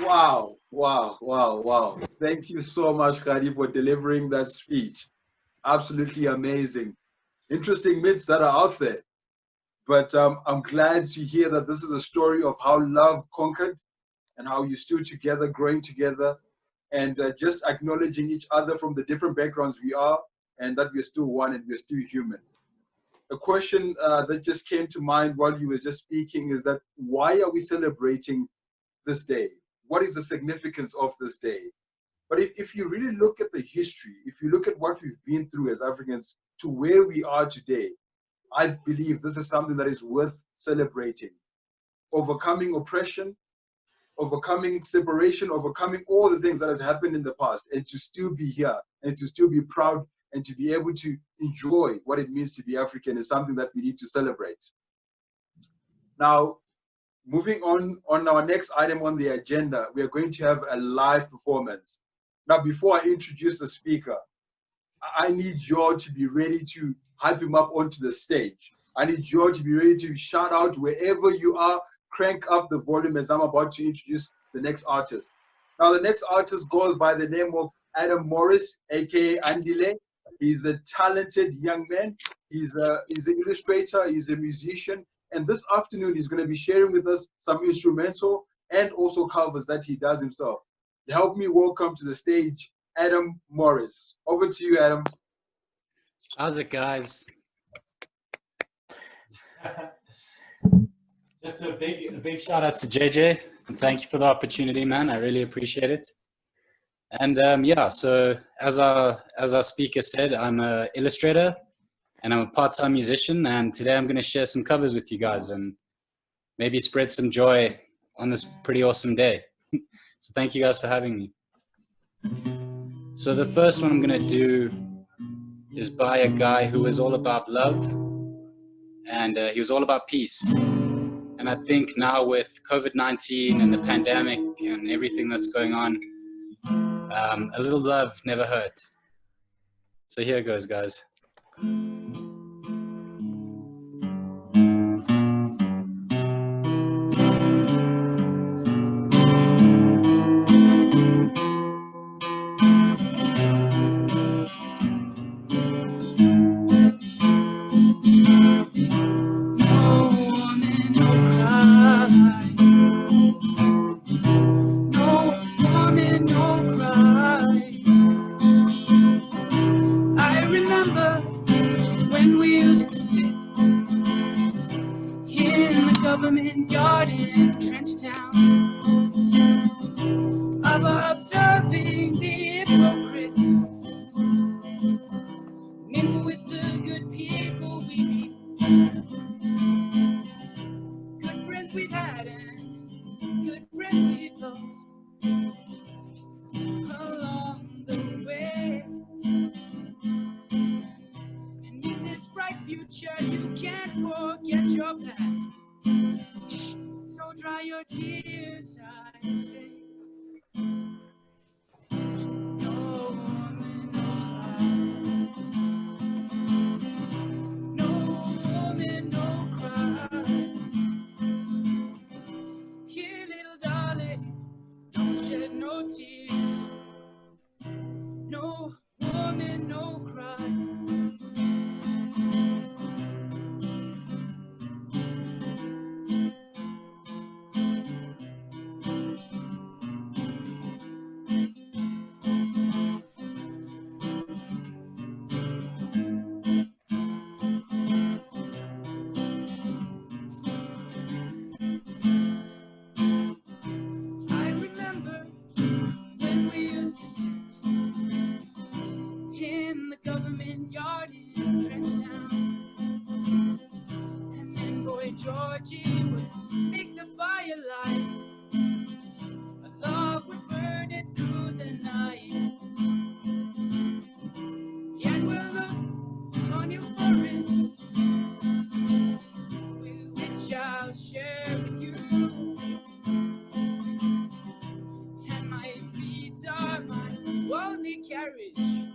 Wow, wow, wow, wow. Thank you so much, Khadi, for delivering that speech. Absolutely amazing. Interesting myths that are out there. But I'm glad to hear that this is a story of how love conquered and how you stood together, growing together, and just acknowledging each other from the different backgrounds we are, and that we're still one and we're still human. A question that just came to mind while you were just speaking is that why are we celebrating this day? What is the significance of this day? But if you really look at the history, if you look at what we've been through as Africans to where we are today, I believe this is something that is worth celebrating. Overcoming oppression, overcoming separation, overcoming all the things that has happened in the past, and to still be here, and to still be proud, and to be able to enjoy what it means to be African is something that we need to celebrate. Now, moving on our next item on the agenda, we are going to have a live performance. Now, before I introduce the speaker, I need you all to be ready to hype him up onto the stage. I need you all to be ready to shout out wherever you are, crank up the volume as I'm about to introduce the next artist. Now, the next artist goes by the name of Adam Morris, aka Andile. He's a talented young man. He's an illustrator, he's a musician, and this afternoon he's going to be sharing with us some instrumental and also covers that he does himself. Help me welcome to the stage Adam Morris. Over to you, Adam. How's it, guys? Just a big shout out to JJ, and thank you for the opportunity, man. I really appreciate it. And yeah, so as our speaker said, I'm an illustrator and I'm a part-time musician, and today I'm going to share some covers with you guys and maybe spread some joy on this pretty awesome day. So thank you guys for having me. So the first one I'm going to do is by a guy who was all about love, and he was all about peace. And I think now with COVID-19 and the pandemic and everything that's going on, a little love never hurt. So here it goes, guys. Observing the hypocrites, mingle with the good people we meet, good friends we've had and good friends we've lost along the way. And in this bright future, you can't forget your past. So dry your tears, I say. No tears, no woman, no cry. I remember when we used to sit in the government yard in Trenchtown, and then boy Georgie would make the fire light. A log would burn it through the night. Yet we'll look on your forest, which I'll share with you. And my feet are my only carriage.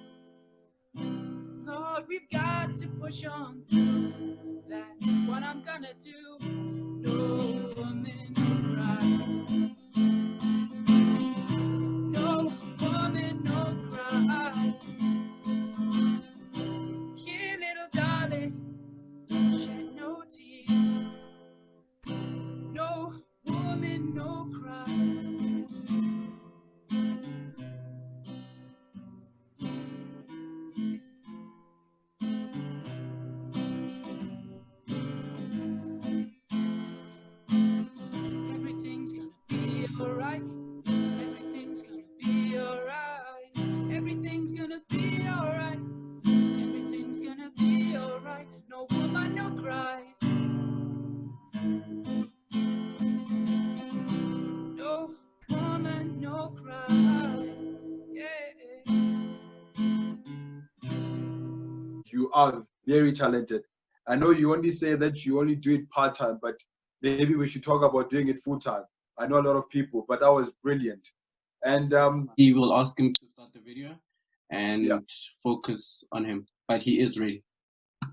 Lord, we've got to push on through. That's what I'm gonna do. No woman, no cry. cry. Everything's gonna be alright. Everything's gonna be alright. Everything's gonna be alright. Everything's gonna be alright. No woman, no cry. No woman, no cry. Yeah. You are very talented. I know you only say that you only do it part-time, but maybe we should talk about doing it full-time. I know a lot of people, but that was brilliant. And he will ask him to start the video and Yeah. focus on him, but he is ready.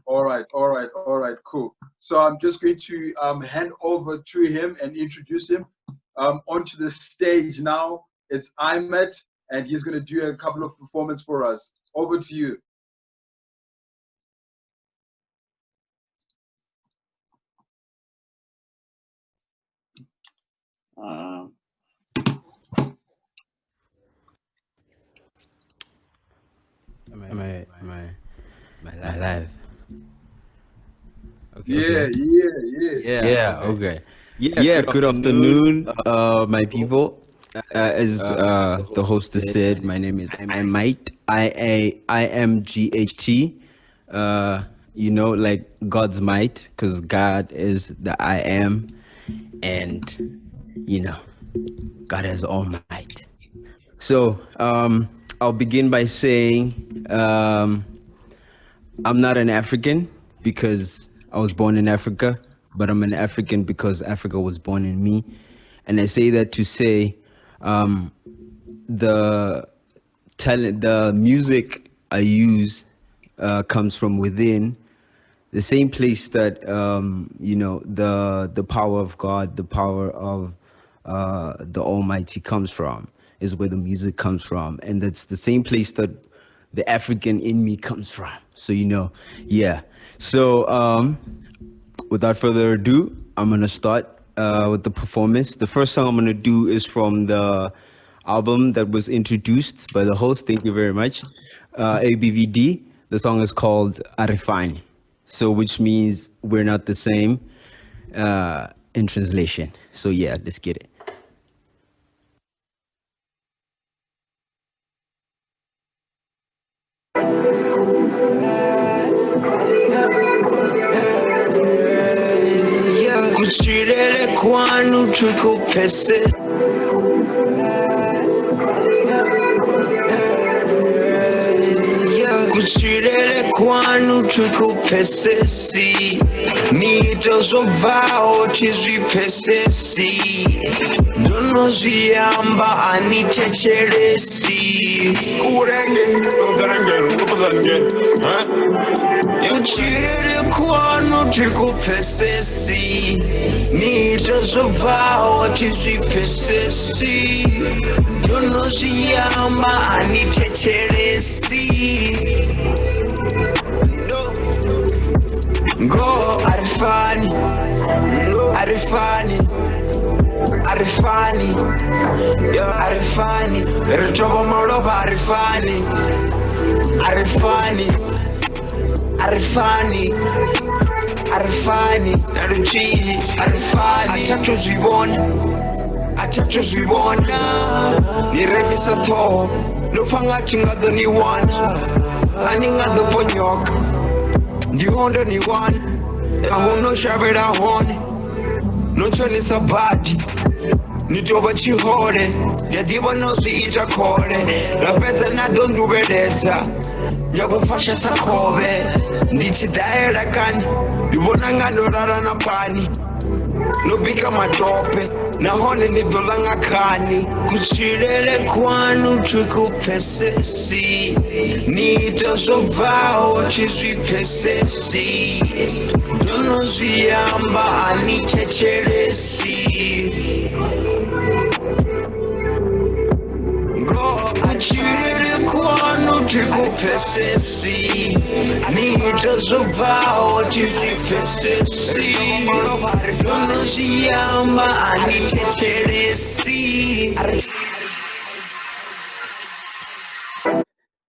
all right, cool. So I'm just going to hand over to him and introduce him onto the stage now. It's Ahmed, and he's going to do a couple of performances for us. Over to you. Am I live? Okay. Yeah. Okay. Yeah. Good afternoon, my people. As the hostess said, my name is Imght. IMGHT. You know, like God's might, because God is the I am, and you know, God has all might. So I'll begin by saying I'm not an African because I was born in Africa, but I'm an African because Africa was born in me. And I say that to say the talent, the music I use comes from within, the same place that you know, the power of God, the power of the Almighty comes from, is where the music comes from. And that's the same place that the African in me comes from. So, you know, yeah. So without further ado, I'm going to start with the performance. The first song I'm going to do is from the album that was introduced by the host. Thank you very much. ABVD. The song is called Arifani. So, which means we're not the same in translation. So yeah, let's get it. Kuchirele kwanu tukupese Kuchirele kwanu tukupesesi Nito zobvao tizvipesesi Ndono zviamba anitecheresi Kuchirele kwanu tukupesesi Nito zobvao tizvipesesi Ndono zviamba anitecheresi Go Arifani, Arifani, Arifani, yo Arifani, Ritobo Moroba Arifani, Arifani, Arifani, Arifani, Naruchi, Arifani, Atacho Zibona, Nirevisa To, Lufanga Chinga ni wana, Aninga the Ponyok. The Honda ni one, I won't no shabera one. No chani sabati, ni toba chi hore. The diva no si ita kore. La pesa na don't do bedeza. Yago fasha sakobe. Nichi daera kani. Dibonanga no rara na pani. No bika matope. Na hone ni dolanga kani. Kuchirele kwanu tukupesesi Nito zovao chizvipesesi Dono zviamba anitecheresi Go achirele kwanu tikupfesesi niite zvobvawo tizvipfesesi unozviyamba handiteteresi.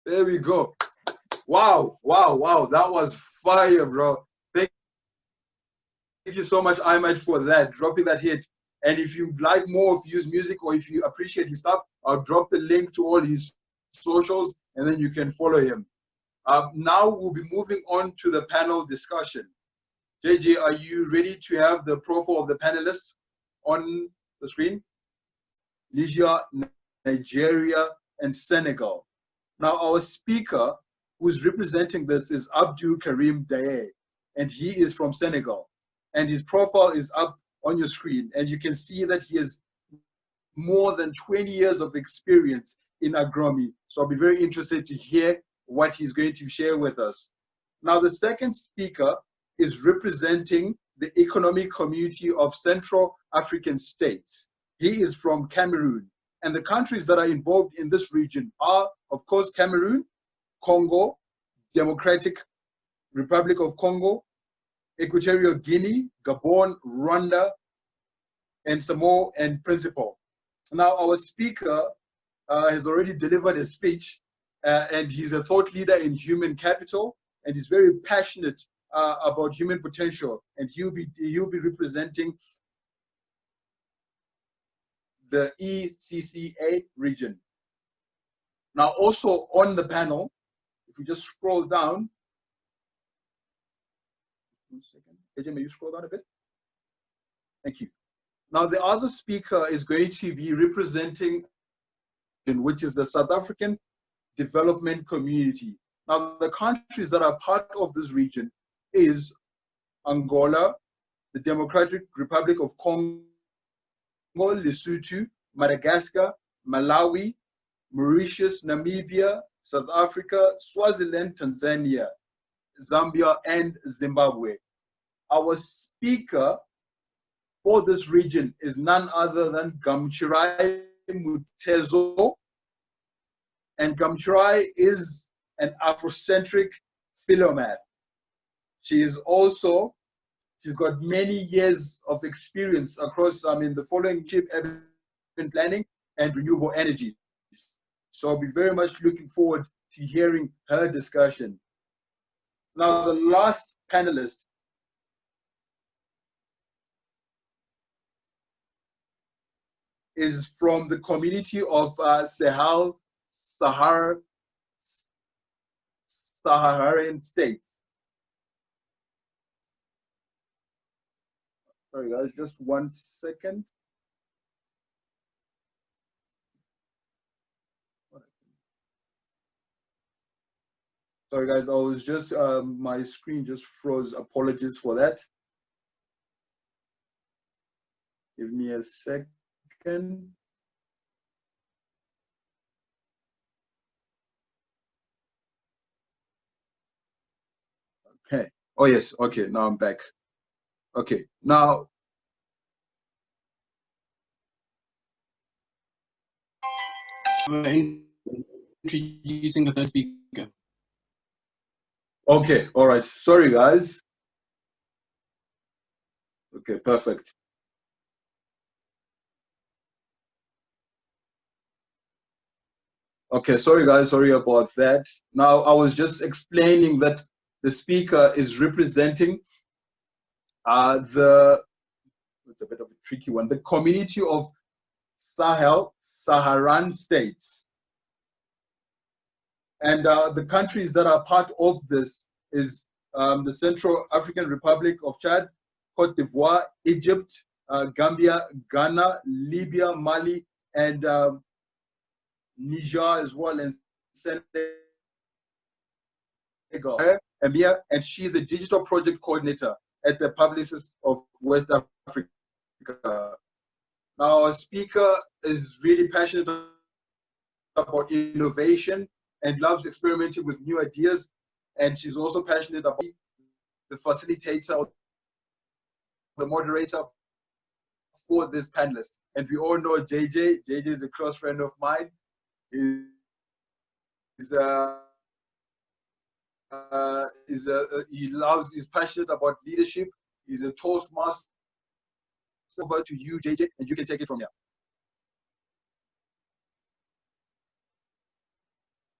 There we go. Wow, wow, wow. That was fire, bro. Thank you so much, Imad, for that, dropping that hit. And if you'd like more of his music, or if you appreciate his stuff, I'll drop the link to all his socials, and then you can follow him. Now we'll be moving on to the panel discussion. JJ, are you ready to have the profile of the panelists on the screen? Niger, Nigeria, and Senegal. Now our speaker who's representing this is Abdul Karim Daye, and he is from Senegal. And his profile is up on your screen, and you can see that he has more than 20 years of experience in agronomy. So I'll be very interested to hear what he's going to share with us. Now, the second speaker is representing the economic community of Central African states. He is from Cameroon, and the countries that are involved in this region are, of course, Cameroon, Congo, Democratic Republic of Congo, Equatorial Guinea, Gabon, Rwanda, and Samoa and Principe. Now, our speaker has already delivered a speech, and he's a thought leader in human capital, and he's very passionate about human potential, and he'll be representing the ECCA region. Now, also on the panel, if we just scroll down, 1 second. AJ, may you scroll down a bit? Thank you. Now, the other speaker is going to be representing, which is the South African Development Community. Now, the countries that are part of this region is Angola, the Democratic Republic of Congo, Lesotho, Madagascar, Malawi, Mauritius, Namibia, South Africa, Swaziland, Tanzania, Zambia, and Zimbabwe. Our speaker for this region is none other than Gamchirai Mutezo, and Gamchirai is an Afrocentric philomath. She's got many years of experience across, the following chip urban planning and renewable energy. So I'll be very much looking forward to hearing her discussion. Now, the last panelist is from the community of Saharan states. Sorry guys, just 1 second. Sorry guys, I was just, my screen just froze. Apologies for that. Give me a second. Okay. Oh yes, okay, now I'm back. Okay, now. We're introducing the third speaker. Okay, all right. Sorry, guys. Okay, perfect. Okay, sorry, guys. Sorry about that. Now, I was just explaining that the speaker is representing it's a bit of a tricky one, the community of Saharan states. And the countries that are part of this is the Central African Republic of Chad, Cote d'Ivoire, Egypt, Gambia, Ghana, Libya, Mali, and Niger as well, and Senegal. Amir, and she is a digital project coordinator at the Publicist of West Africa. Now, our speaker is really passionate about innovation and loves experimenting with new ideas, and she's also passionate about the facilitator, the moderator for this panelist. And we all know JJ. JJ is a close friend of mine. He's He's passionate about leadership. He's a Toastmaster. Over to you, JJ, and you can take it from here.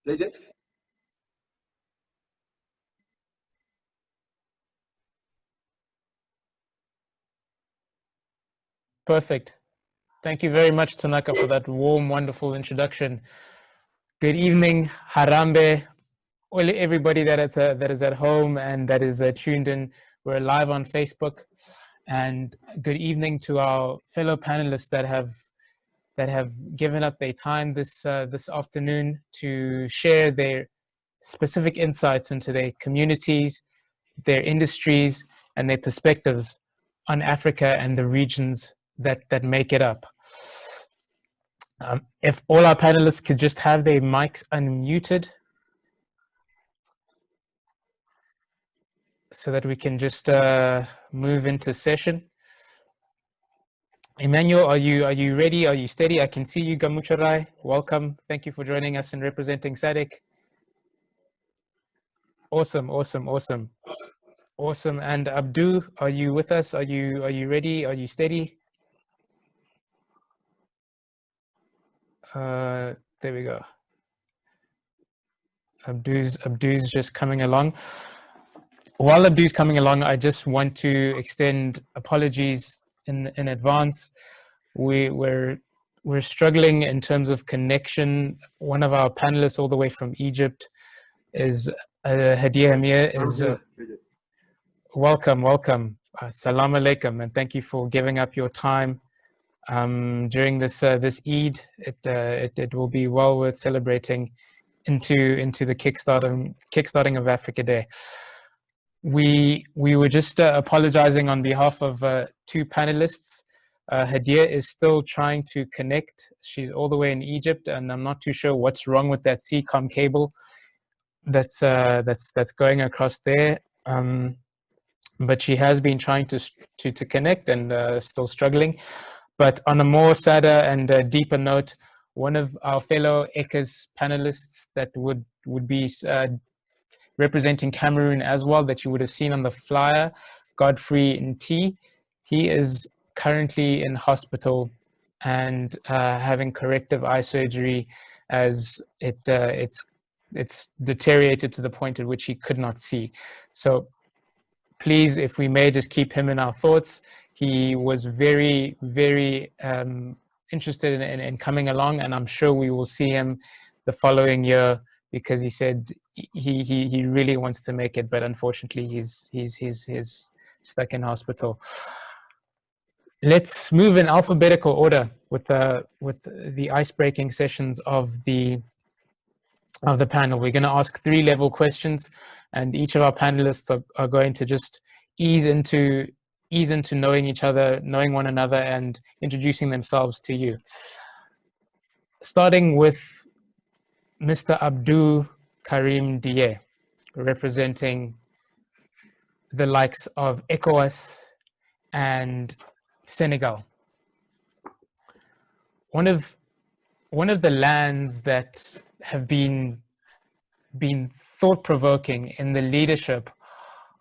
JJ? Perfect. Thank you very much, Tanaka, for that warm, wonderful introduction. Good evening, Harambe, everybody that is at home and that is tuned in. We're live on Facebook, and good evening to our fellow panelists that have given up their time this afternoon to share their specific insights into their communities, their industries, and their perspectives on Africa and the regions that make it up. If all our panelists could just have their mics unmuted so that we can just move into session. Emmanuel, are you ready? Are you steady? I can see you, Gamucharai. Welcome. Thank you for joining us and representing SADC. Awesome. And Abdu, are you with us? Are you ready? Are you steady? There we go. Abdu's just coming along. While Abdu's coming along, I just want to extend apologies in advance. We're struggling in terms of connection. One of our panelists all the way from Egypt is Hadia Amir. Welcome. Salam alaikum, and thank you for giving up your time during this Eid. It will be well worth celebrating into the kickstarting of Africa Day. We were just apologizing on behalf of two panelists. Hadia is still trying to connect. She's all the way in Egypt, and I'm not too sure what's wrong with that CCOM cable that's going across there. But she has been trying to connect and still struggling. But on a more sadder and deeper note, one of our fellow ECAS panelists that would be representing Cameroon as well, that you would have seen on the flyer, Godfrey Nti, he is currently in hospital and having corrective eye surgery as it's deteriorated to the point at which he could not see. So please, if we may, just keep him in our thoughts. He was very, very interested in coming along, and I'm sure we will see him the following year, because he said he really wants to make it, but unfortunately he's stuck in hospital. Let's move in alphabetical order with the ice-breaking sessions of the panel. We're going to ask 3-level questions, and each of our panelists are going to just ease into knowing each other, knowing one another, and introducing themselves to you. Starting with Mr. Abdou Karim Dié, representing the likes of ECOWAS and Senegal. One of the lands that have been thought-provoking in the leadership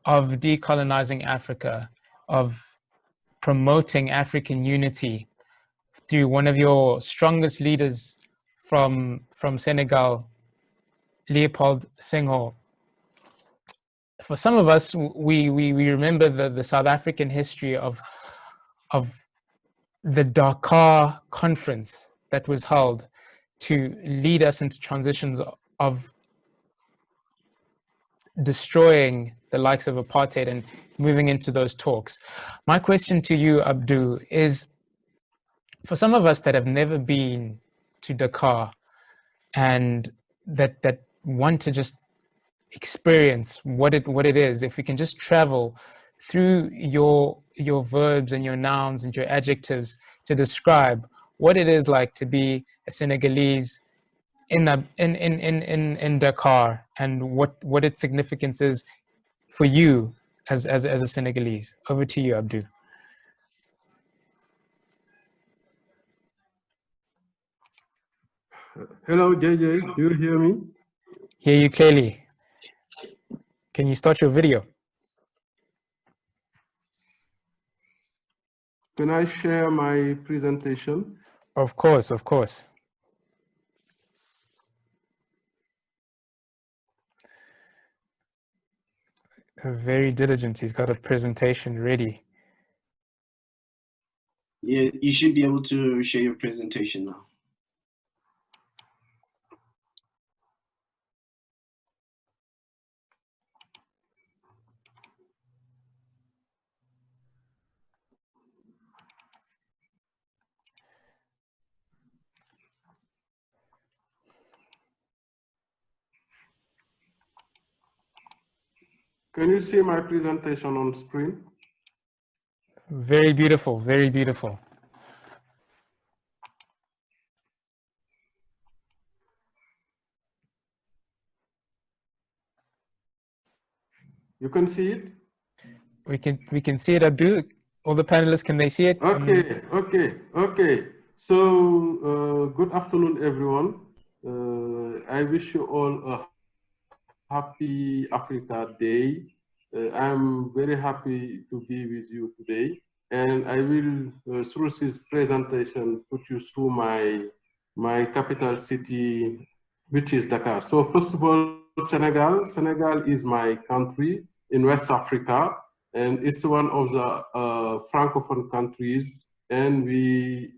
of decolonizing Africa, of promoting African unity through one of your strongest leaders from Senegal, Leopold Senghor. For some of us, we remember the South African history of the Dakar conference that was held to lead us into transitions of destroying the likes of apartheid and moving into those talks. My question to you, Abdou, is for some of us that have never been to Dakar and that want to just experience what it is, if we can just travel through your verbs and your nouns and your adjectives to describe what it is like to be a Senegalese in Dakar, and what its significance is for you as a Senegalese. Over to you, Abdou. Hello, JJ. Do you hear me? Hear you clearly. can you start your video? Can I share my presentation? Of course, of course. Very diligent. He's got a presentation ready. Yeah, you should be able to share your presentation now. Can you see my presentation on screen? Very beautiful, very beautiful. You can see it? We can see it, Abu. All the panelists, can they see it? Okay. So, good afternoon, everyone. I wish you all a happy Africa Day. I'm very happy to be with you today. And I will, through this presentation, put you through my capital city, which is Dakar. So first of all, Senegal. Senegal is my country in West Africa, and it's one of the Francophone countries. And we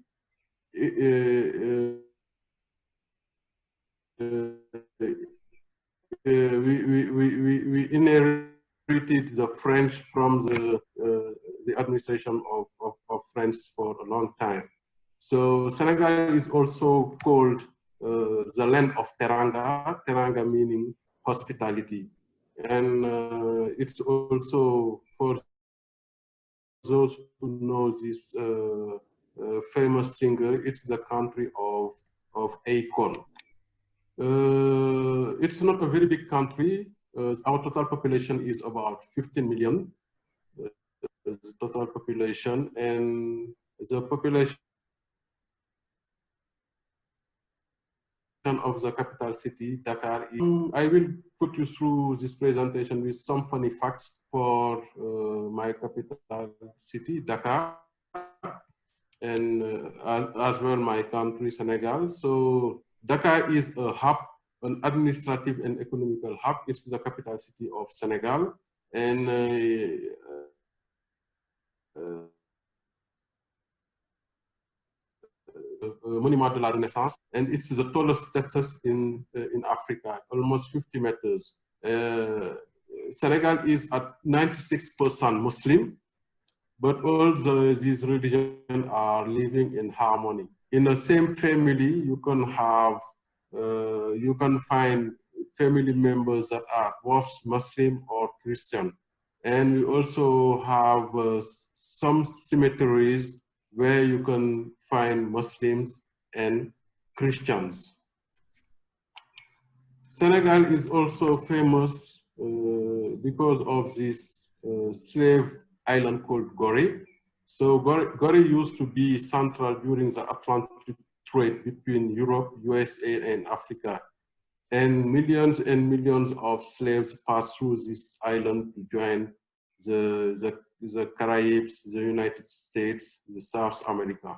inherited the French from the administration of French for a long time. So Senegal is also called the land of Teranga, Teranga meaning hospitality. And it's also, for those who know this famous singer, it's the country of Akon. It's not a very big country. Our total population is about 15 million, the total population, and the population of the capital city, Dakar. I will put you through this presentation with some funny facts for my capital city, Dakar, and as well my country, Senegal. So Dakar is a hub, an administrative and economical hub. It's the capital city of Senegal, and Monument de la Renaissance, and it's the tallest statue in Africa, almost 50 meters. Senegal is at 96% Muslim, but all these religions are living in harmony. In the same family, you can find family members that are both Muslim or Christian. And we also have some cemeteries where you can find Muslims and Christians. Senegal is also famous because of this slave island called Gorée. So Gorée used to be central during the Atlantic trade between Europe, USA, and Africa. And millions of slaves passed through this island to join the Caribbean, the United States, the South America.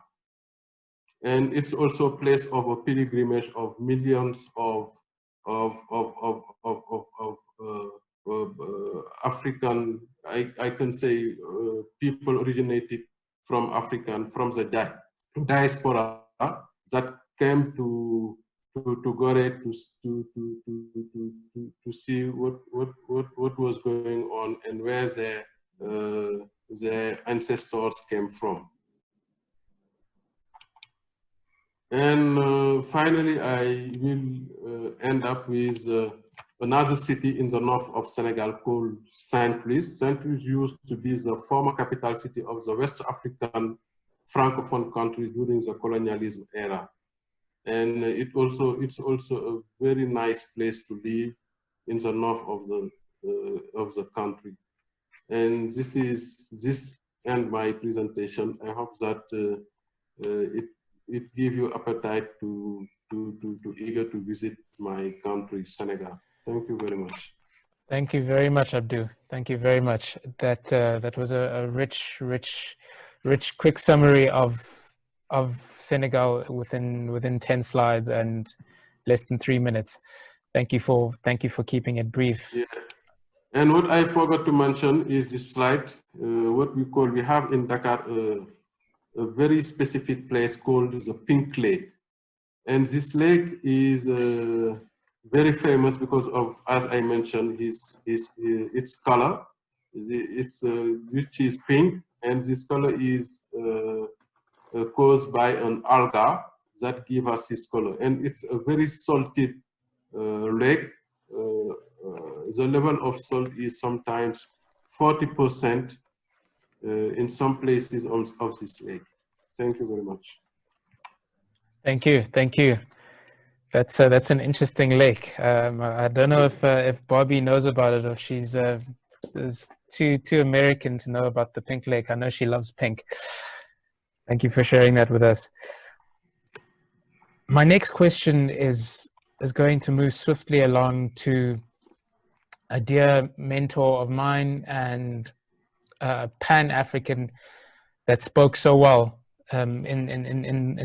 And it's also a place of a pilgrimage of millions of African, I can say, people originated from Africa and from the diaspora that came to Gorée to see what was going on and where their ancestors came from. And finally, I will end up with another city in the north of Senegal called Saint-Louis. Saint-Louis used to be the former capital city of the West African Francophone country during the colonialism era. And it's also a very nice place to live in the north of the country. And this ends my presentation. I hope that it gives you appetite to eager to visit my country, Senegal. Thank you very much. Thank you very much, Abdu. Thank you very much. That was a rich, quick summary of Senegal within 10 slides and less than 3 minutes. Thank you for keeping it brief. Yeah. And what I forgot to mention is this slide. We have in Dakar a very specific place called the Pink Lake, and this lake is very famous because of, as I mentioned, its color. Which is pink, and this color is caused by an alga that give us this color, and it's a very salty lake. The level of salt is sometimes 40% in some places of this lake. Thank you very much. Thank you, thank you. That's an interesting lake. I don't know if Bobby knows about it, or she's is too American to know about the Pink Lake. I know she loves pink. Thank you for sharing that with us. My next question is going to move swiftly along to a dear mentor of mine and Pan-African that spoke so well in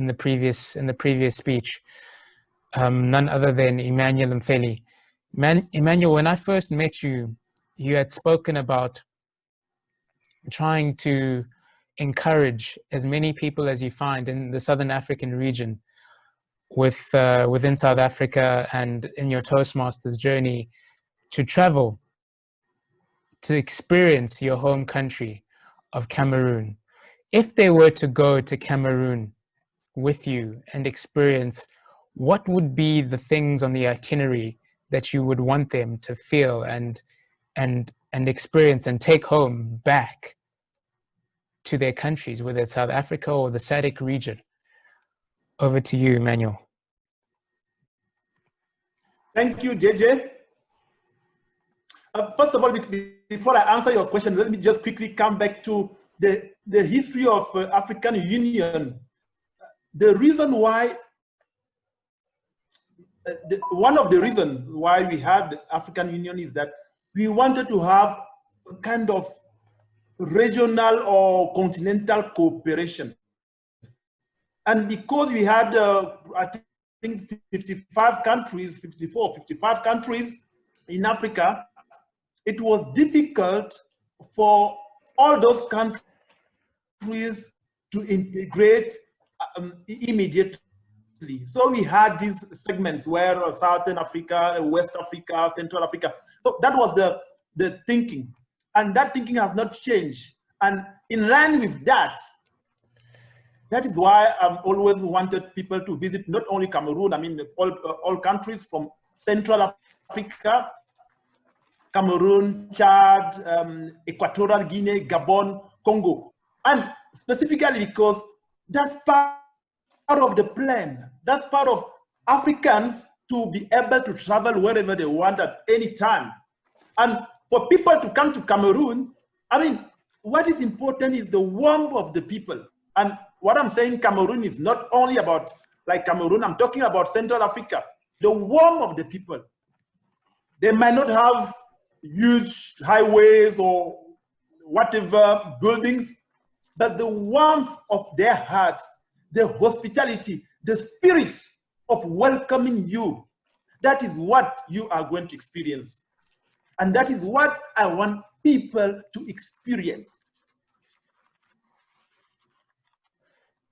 the previous speech. None other than Emmanuel Mfeli. Emmanuel, when I first met you, you had spoken about trying to encourage as many people as you find in the Southern African region within South Africa and in your Toastmasters journey to travel, to experience your home country of Cameroon. If they were to go to Cameroon with you and experience, what would be the things on the itinerary that you would want them to feel and experience and take home back to their countries, whether it's South Africa or the SADC region? Over to you, Emmanuel. Thank you, JJ. First of all, before I answer your question, let me just quickly come back to the history of African Union. The reason why, one of the reasons why we had African Union is that we wanted to have a kind of regional or continental cooperation. And because we had, I think 55 countries, 55 countries in Africa, it was difficult for all those countries to integrate immediately. So we had these segments where Southern Africa, West Africa, Central Africa. So that was the thinking. And that thinking has not changed. And in line with that, that is why I've always wanted people to visit not only Cameroon, I mean all countries from Central Africa, Cameroon, Chad, Equatorial Guinea, Gabon, Congo. And specifically because that's part of the plan. That's part of Africans to be able to travel wherever they want at any time. And for people to come to Cameroon, I mean, what is important is the warmth of the people. And what I'm saying, Cameroon is not only about like Cameroon, I'm talking about Central Africa, the warmth of the people. They might not have huge highways or whatever buildings, but the warmth of their heart, the hospitality, the spirit of welcoming you, that is what you are going to experience. And that is what I want people to experience.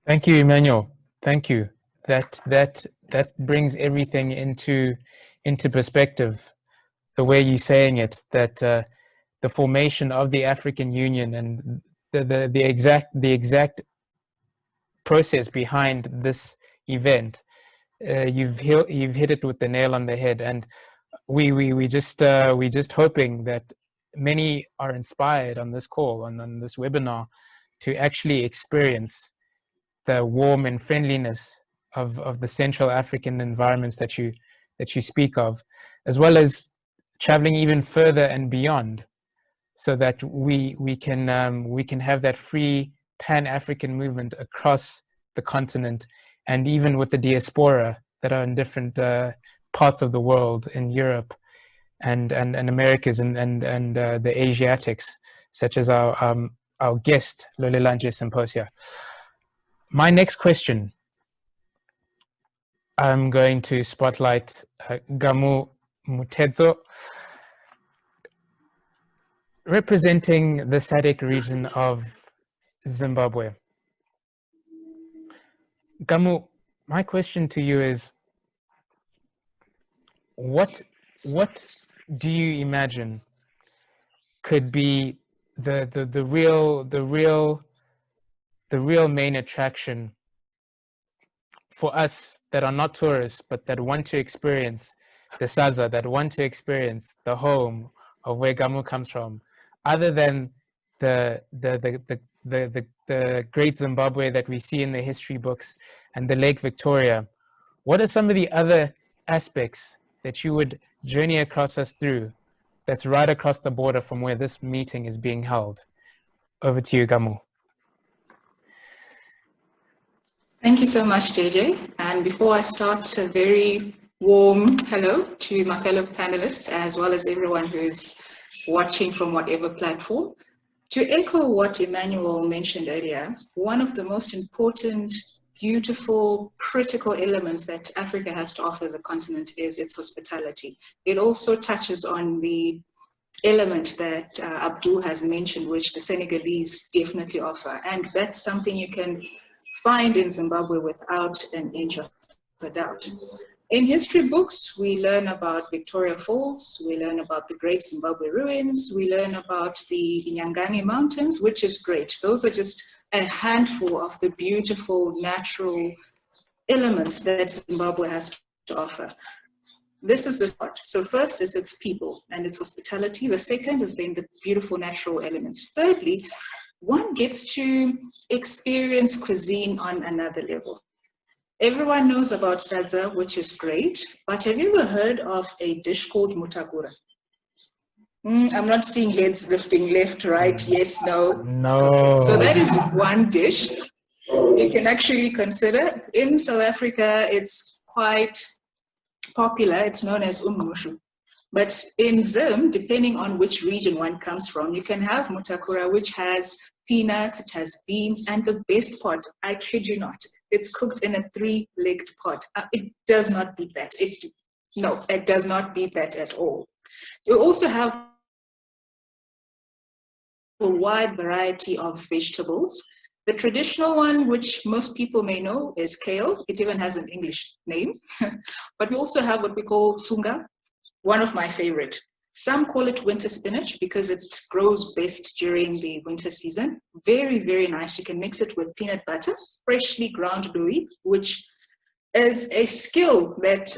Thank you, Emmanuel. Thank you. That brings everything into perspective. The way you're saying it, that the formation of the African Union and the exact process behind this event, you've hit it with the nail on the head. And we just hoping that many are inspired on this call, on this webinar, to actually experience the warmth and friendliness of the Central African environments that you speak of, as well as traveling even further and beyond, so that we can have that free Pan-African movement across the continent, and even with the diaspora that are in different parts of the world, in Europe and Americas and the Asiatics, such as our guest Lolelanje Symposia. My next question, I'm going to spotlight Gamu Mutedzo, representing the SADC region of Zimbabwe. Gamu, my question to you is, what do you imagine could be the real main attraction for us that are not tourists, but that want to experience the Saza, that want to experience the home of where Gamu comes from, other than the great Zimbabwe that we see in the history books and the Lake Victoria? What are some of the other aspects that you would journey across us through that's right across the border from where this meeting is being held? Over to you, Gamu. Thank you so much, JJ. And before I start, a very warm hello to my fellow panelists, as well as everyone who is watching from whatever platform. To echo what Emmanuel mentioned earlier, one of the most important, beautiful, critical elements that Africa has to offer as a continent is its hospitality. It also touches on the element that Abdul has mentioned, which the Senegalese definitely offer. And that's something you can find in Zimbabwe without an inch of a doubt. In history books, we learn about Victoria Falls, we learn about the Great Zimbabwe Ruins, we learn about the Nyangani Mountains, which is great. Those are just a handful of the beautiful natural elements that Zimbabwe has to offer. This is the part. So first, it's its people and its hospitality. The second is then the beautiful natural elements. Thirdly, one gets to experience cuisine on another level. Everyone knows about sadza, which is great, but have you ever heard of a dish called mutakura? I'm not seeing heads lifting left, right, yes, no. No. Okay. So that is one dish you can actually consider. In South Africa, it's quite popular. It's known as umngqushu. But in Zim, depending on which region one comes from, you can have mutakura, which has peanuts, it has beans, and the best part, I kid you not, it's cooked in a 3-legged pot. It does not beat that. No, it does not beat that at all. You also have a wide variety of vegetables. The traditional one, which most people may know, is kale. It even has an English name. But we also have what we call tsunga, one of my favorite. Some call it winter spinach because it grows best during the winter season. Very, very nice. You can mix it with peanut butter, freshly ground louis, which is a skill that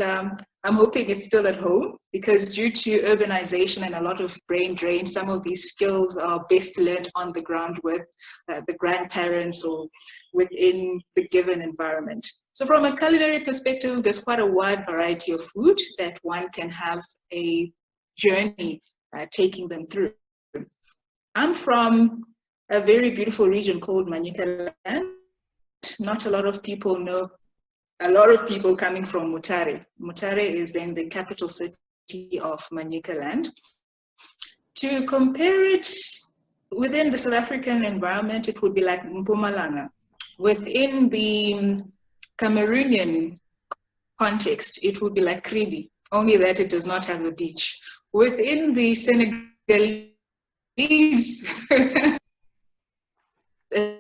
I'm hoping is still at home, because due to urbanization and a lot of brain drain, some of these skills are best learned on the ground with the grandparents or within the given environment. So from a culinary perspective, there's quite a wide variety of food that one can have a journey taking them through. I'm from a very beautiful region called Manyika Land. Not a lot of people know. A lot of people coming from Mutare. Mutare is then the capital city of Manyika Land. To compare it within the South African environment, it would be like Mpumalanga. Within the Cameroonian context, it would be like Kribi, only that it does not have a beach. Within the Senegalese, a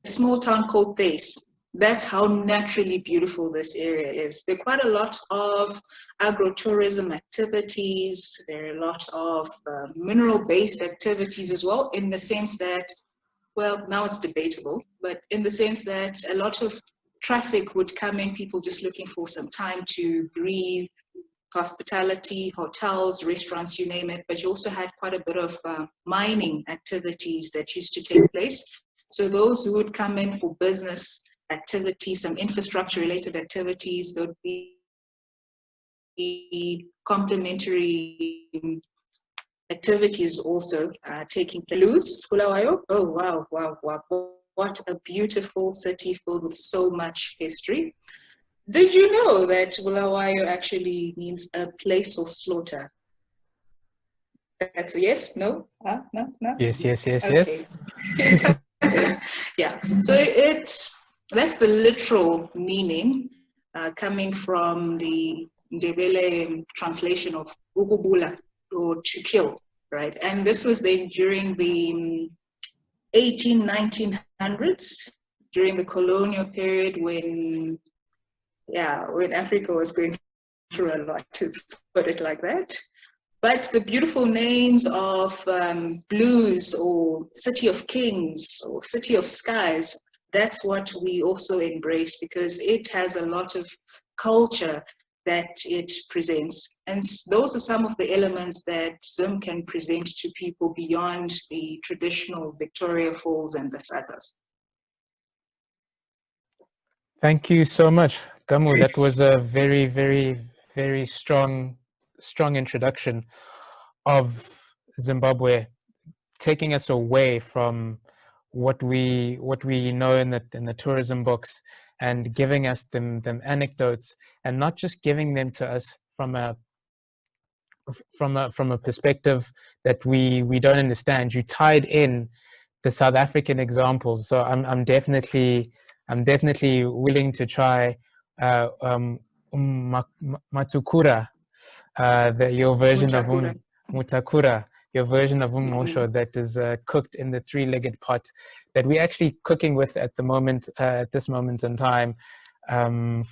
small town called Thais. That's how naturally beautiful this area is. There are quite a lot of agro-tourism activities. There are a lot of mineral-based activities as well, in the sense that, well, now it's debatable, but in the sense that a lot of traffic would come in, people just looking for some time to breathe, hospitality, hotels, restaurants, you name it. But you also had quite a bit of mining activities that used to take place. So those who would come in for business activities, some infrastructure related activities, there would be complementary activities also taking place. Oh wow, wow, wow. What a beautiful city filled with so much history. Did you know that Bulawayo actually means a place of slaughter? That's a yes, no, no, no. Yes, yes, yes, Okay. yes. Yeah. So that's the literal meaning coming from the Ndebele translation of ukubula, or to kill, right? And this was then during the 1900s, during the colonial period when Africa was going through a lot, to put it like that. But the beautiful names of blues or City of Kings or City of Skies, that's what we also embrace, because it has a lot of culture that it presents. And those are some of the elements that Zim can present to people beyond the traditional Victoria Falls and the Sazas. Thank you so much, Gamu. That was a very, very, very strong introduction of Zimbabwe, taking us away from what we know in the tourism books, and giving us them anecdotes, and not just giving them to us from a perspective that we don't understand. You tied in the South African examples, so I'm definitely willing to try Matukura, your version of Mutakura, your version of Umosho that is cooked in the three-legged pot that we're actually cooking with at the moment, at this moment in time,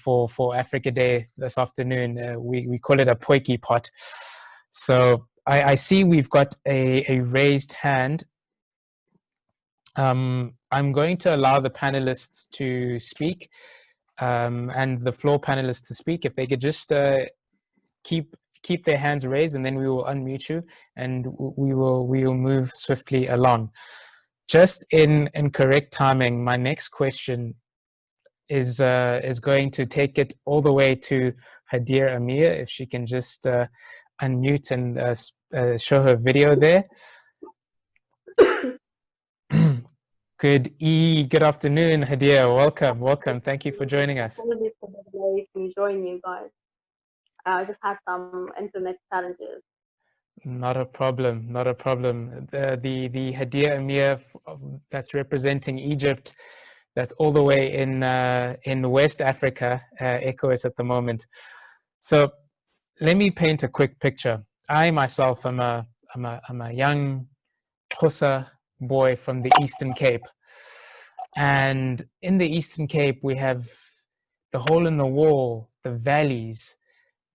for Africa Day this afternoon. We call it a poiki pot. So I see we've got a raised hand. I'm going to allow the panelists to speak, and the floor panelists to speak. If they could just keep their hands raised, and then we will unmute you, and we will move swiftly along. Just in correct timing, my next question is going to take it all the way to Hadir Amir, if she can just unmute and show her video there. Good afternoon, Hadir. Welcome. Thank you for joining us. Apologies for the delay to join you guys. I just had some internet challenges. Not a problem. The Hadir Amir that's representing Egypt, that's all the way in West Africa, ECOWAS at the moment. So let me paint a quick picture. I myself am a young Xhosa boy from the Eastern Cape, and in the Eastern Cape we have the hole in the wall, the valleys,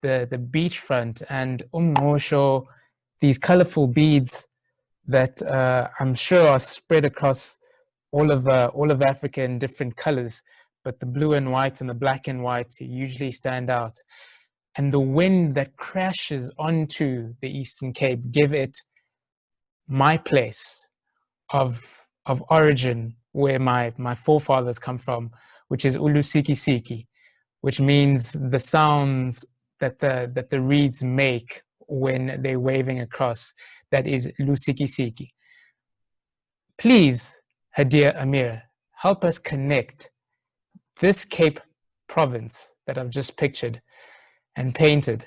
the beachfront, and Umosho, these colorful beads that I'm sure are spread across all of Africa in different colors, but the blue and white and the black and white usually stand out. And the wind that crashes onto the Eastern Cape give it my place of origin, where my forefathers come from, which is Ulusikisiki, which means the sounds that the reeds make when they're waving across. That is Lusikisiki. Please, Hadir Amir, help us connect this Cape province that I've just pictured and painted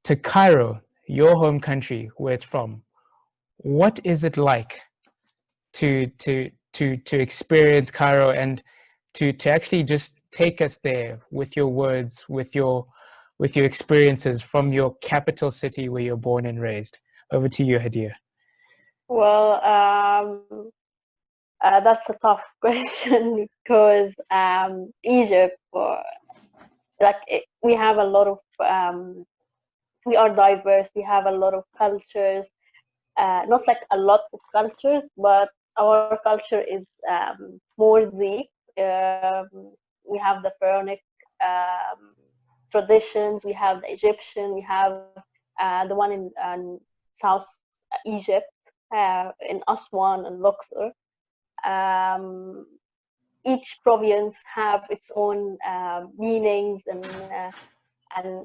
to Cairo, your home country, where it's from. What is it like to experience Cairo, and to actually just take us there with your words, with your experiences from your capital city where you're born and raised? Over to you, Hadir. Well, that's a tough question, because Egypt, we have a lot of, we are diverse, we have a lot of cultures, not like a lot of cultures, but our culture is more deep. We have the pharaonic traditions, we have the Egyptian, we have the one in South Egypt, in Aswan and Luxor. Each province have its own meanings and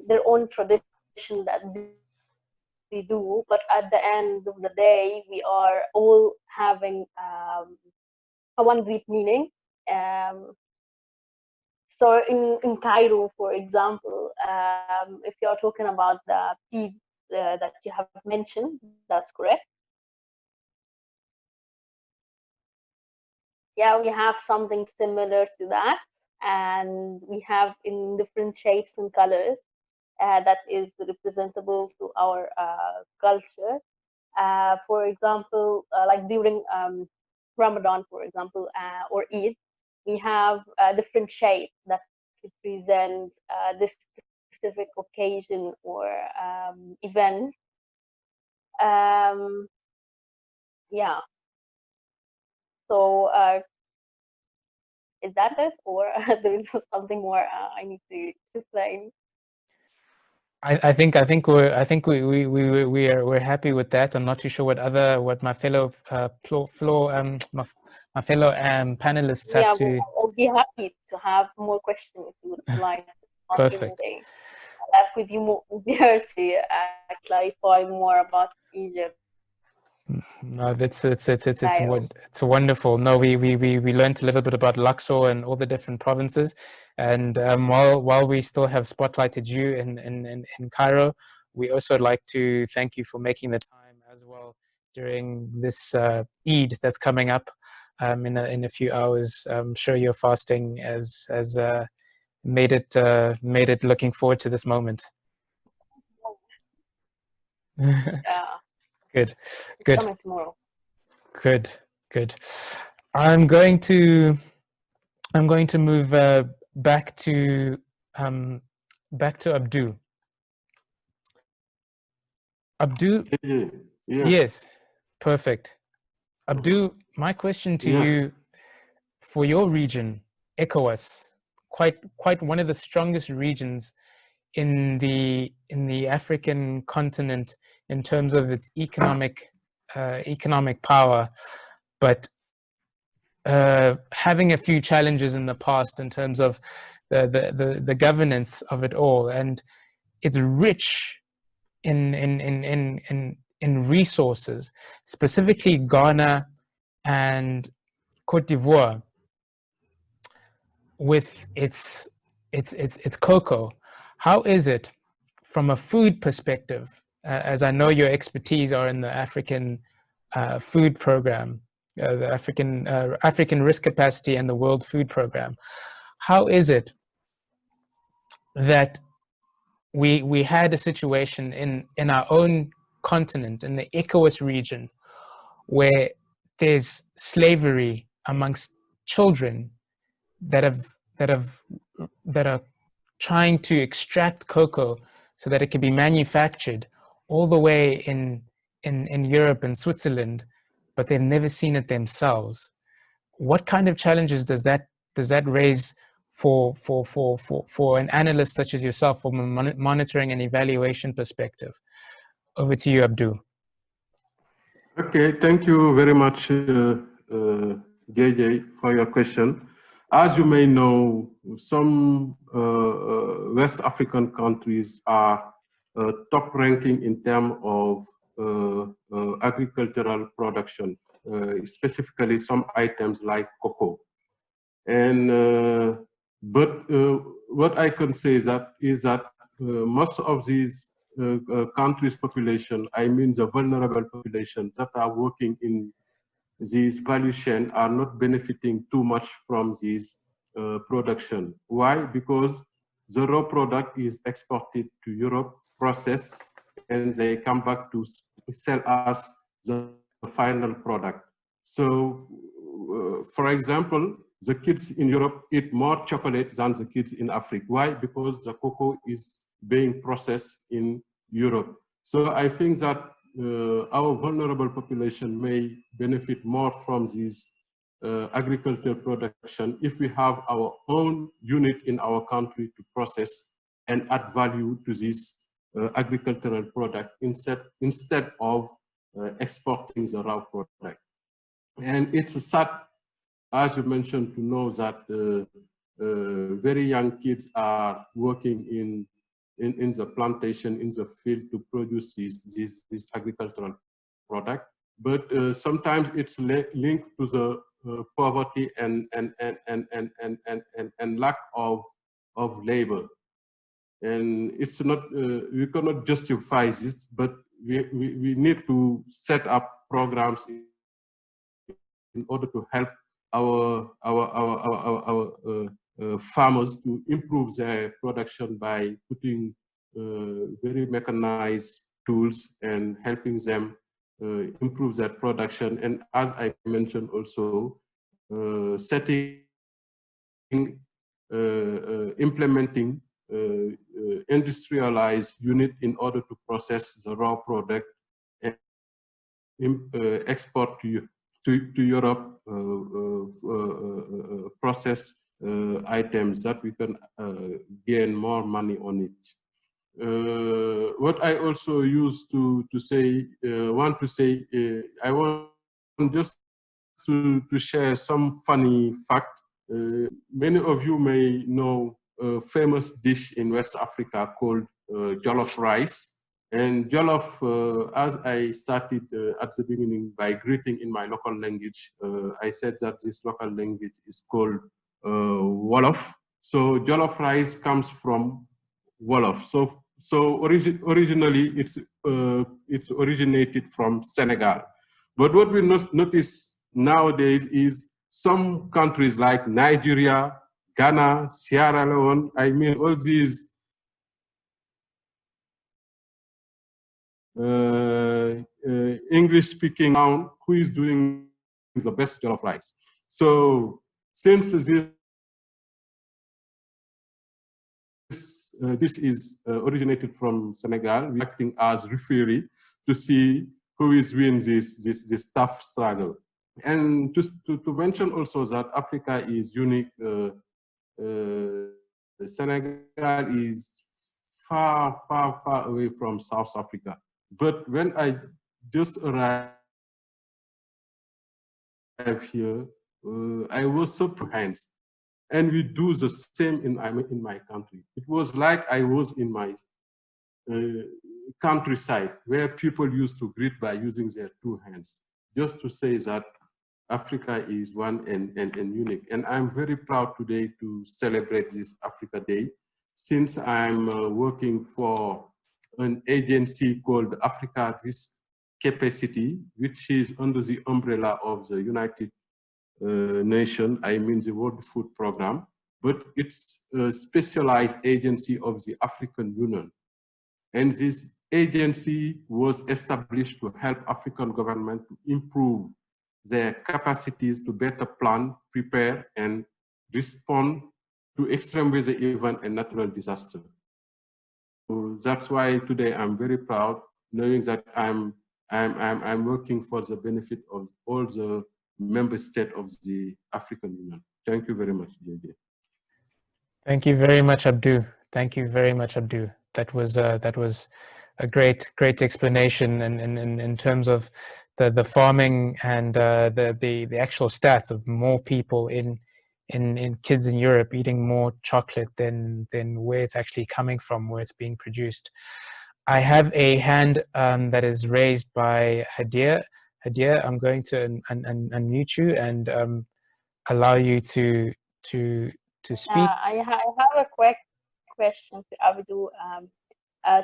their own tradition that they do, but at the end of the day, we are all having a one deep meaning. So in Cairo, for example, if you're talking about the that you have mentioned. That's correct. Yeah, we have something similar to that, and we have in different shapes and colors that is representable to our culture. For example, like during Ramadan, for example, or Eid, we have a different shape that represent this specific occasion or event. Yeah. So is that it, or there is something more I need to explain? We're happy with that. I'm not too sure what my fellow my fellow panelists Yeah, have to. we'll be happy to have more questions if you would like to ask Perfect. anything. That would be more easier to clarify more about Egypt. No, it's wonderful. No, we learned a little bit about Luxor and all the different provinces, and while we still have spotlighted you in Cairo, we also like to thank you for making the time as well during this Eid that's coming up in a few hours. I'm sure you're fasting as made it looking forward to this moment. Yeah. Good. Coming tomorrow. Good. I'm going to move back to Abdu. Abdu. Yes. Perfect. Abdu, my question to you, for your region, ECOWAS, quite one of the strongest regions in the African continent in terms of its economic power, but having a few challenges in the past in terms of the governance of it all, and it's rich in resources, specifically Ghana and Cote d'Ivoire with its cocoa. How is it from a food perspective, as I know your expertise are in the African food program, the African Risk Capacity and the World Food Program? How is it that we had a situation in our own continent, in the ECOWAS region, where there's slavery amongst children that are trying to extract cocoa so that it can be manufactured all the way in Europe and Switzerland, but they've never seen it themselves? What kind of challenges does that raise for an analyst such as yourself from a monitoring and evaluation perspective? Over to you, Abdu. Okay, thank you very much, JJ, for your question. As you may know, some West African countries are top ranking in terms of agricultural production, specifically some items like cocoa. And what I can say is that most of these countries' population, I mean the vulnerable populations that are working in these value chain, are not benefiting too much from this production. Why? Because the raw product is exported to Europe, processed, and they come back to sell us the final product. So, for example, the kids in Europe eat more chocolate than the kids in Africa. Why? Because the cocoa is being processed in Europe. So I think that our vulnerable population may benefit more from this agricultural production if we have our own unit in our country to process and add value to this agricultural product instead of exporting the raw product. And it's sad, as you mentioned, to know that very young kids are working in the plantation, in the field to produce this agricultural product. But sometimes it's linked to the poverty and lack of labor. And it's not, we cannot justify it, but we need to set up programs in order to help our farmers to improve their production by putting very mechanized tools and helping them improve their production. And as I mentioned also, implementing industrialized unit in order to process the raw product and export to Europe, process items that we can gain more money on it. What I also used to say, I want just to share some funny fact. Many of you may know a famous dish in West Africa called jollof rice. And jollof, as I started at the beginning by greeting in my local language, I said that this local language is called Wolof. So jollof rice comes from Wolof. So originally it's originated from Senegal. But what we notice nowadays is some countries like Nigeria, Ghana, Sierra Leone, I mean all these English-speaking town who is doing the best jollof rice. So since this is originated from Senegal, we're acting as referee to see who is winning this tough struggle. And to mention also that Africa is unique. Senegal is far, far, far away from South Africa. But when I just arrived here, I was surprised. And we do the same in my country. It was like I was in my countryside where people used to greet by using their two hands, just to say that Africa is one and unique. And I'm very proud today to celebrate this Africa Day, since I'm working for an agency called Africa Risk Capacity, which is under the umbrella of the United Nations, I mean the World Food Program, but it's a specialized agency of the African Union. And this agency was established to help African government to improve their capacities to better plan, prepare, and respond to extreme weather event and natural disaster. So that's why today I'm very proud, knowing that I'm working for the benefit of all the member states of the African Union. Thank you very much, JJ. Thank you very much, Abdou. Thank you very much, Abdou. That was a great explanation in terms of the farming and the actual stats of more people in kids in Europe eating more chocolate than where it's actually coming from, where it's being produced. I have a hand that is raised by Hadia. Hadia, I'm going to unmute you and allow you to speak. I have a quick question to Abdou.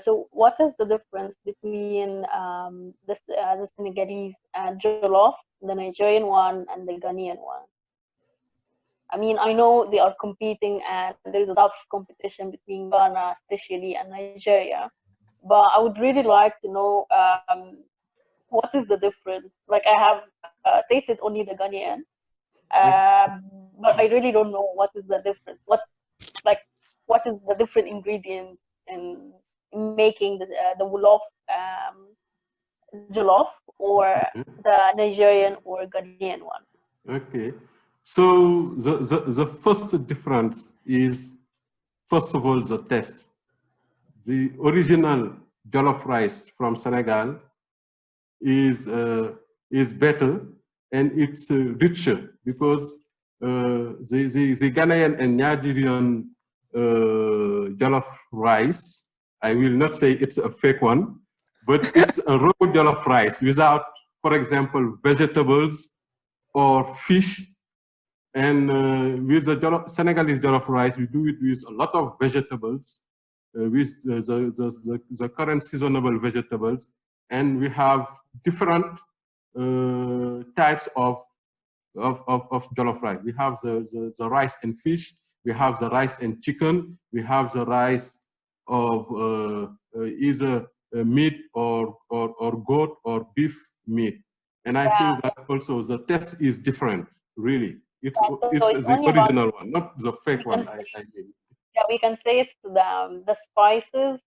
So what is the difference between the Senegalese jollof, the Nigerian one, and the Ghanaian one? I mean, I know they are competing and there is a tough competition between Ghana especially and Nigeria, but I would really like to know what is the difference. Like, I have tasted only the Ghanaian, but I really don't know what is the difference. What is the different ingredients in making the Wolof jollof or the Nigerian or Ghanaian one? Okay, so the first difference is, first of all, the taste. The original jollof rice from Senegal is better and it's richer, because the Ghanaian and Nigerian jollof rice, I will not say it's a fake one, but it's a raw jollof rice without, for example, vegetables or fish. And with the Senegalese jollof rice, we do it with a lot of vegetables with the current seasonable vegetables, and we have different types of jollof rice. We have the rice and fish, we have the rice and chicken, we have the rice of either meat or goat or beef meat. And I think that also the taste is different, really. It's the original one, not the fake one, I mean. Yeah, we can say it's the spices,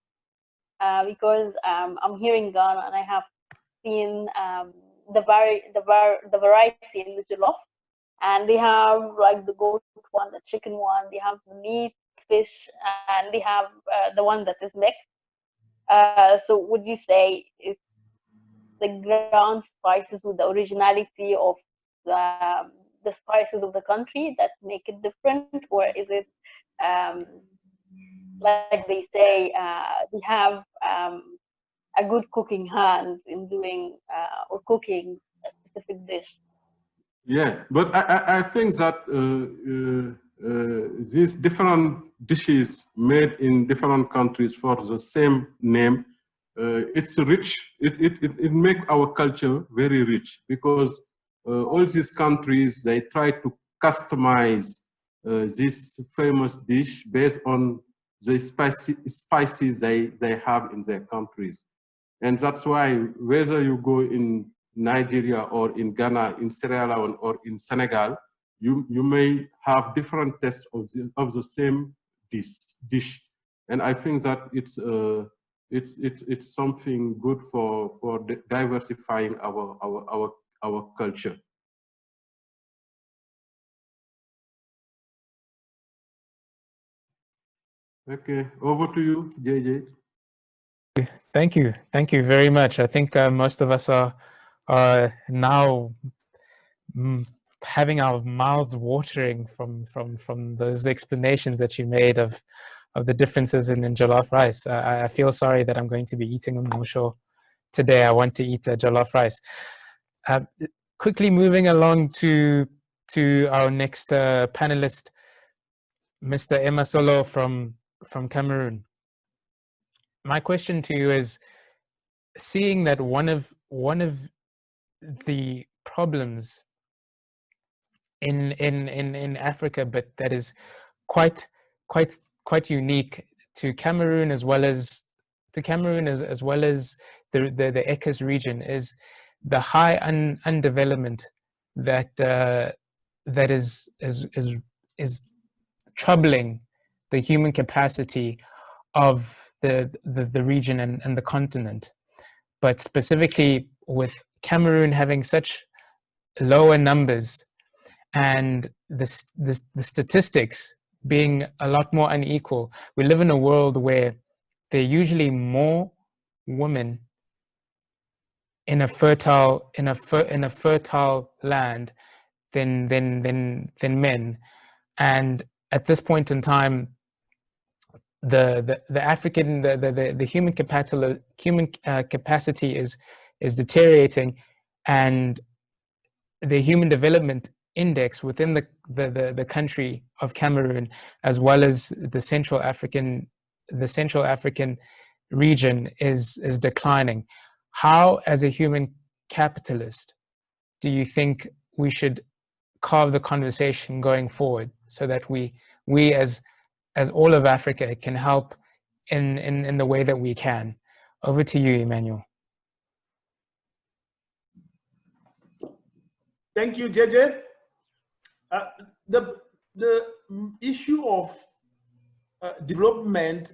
because I'm here in Ghana and I have seen the variety in the jollof, and they have like the goat one, the chicken one, they have the meat, fish, and they have the one that is mixed. So would you say it's the ground spices with the originality of the spices of the country that make it different, or is it like they say, we have a good cooking hand in doing or cooking a specific dish? Yeah, but I think that these different dishes made in different countries for the same name, it's rich. It makes our culture very rich, because all these countries, they try to customize this famous dish based on the spices they have in their countries. And that's why whether you go in Nigeria or in Ghana, in Sierra Leone or in Senegal, you may have different tastes of the same dish. And I think that it's something good for diversifying our culture. Okay, over to you, JJ. Thank you very much. I think most of us are now having our mouths watering from those explanations that you made of the differences in jollof rice. I feel sorry that I'm going to be eating a mosho today. I want to eat a jollof rice. Quickly moving along to our next panelist, Mr. Emasolo from Cameroon. My question to you is, seeing that one of the problems in Africa, but that is quite unique to Cameroon as well as the ECAS region, is the high undevelopment that is troubling the human capacity of the region and the continent. But specifically with Cameroon having such lower numbers and the statistics being a lot more unequal, we live in a world where there are usually more women in a fertile land than men. And at this point in time, the human capacity is deteriorating, and the human development index within the country of Cameroon, as well as the Central African region, is declining. How, as a human capitalist, do you think we should carve the conversation going forward so that we as all of Africa can help in the way that we can? Over to you, Emmanuel. Thank you, JJ. The issue of development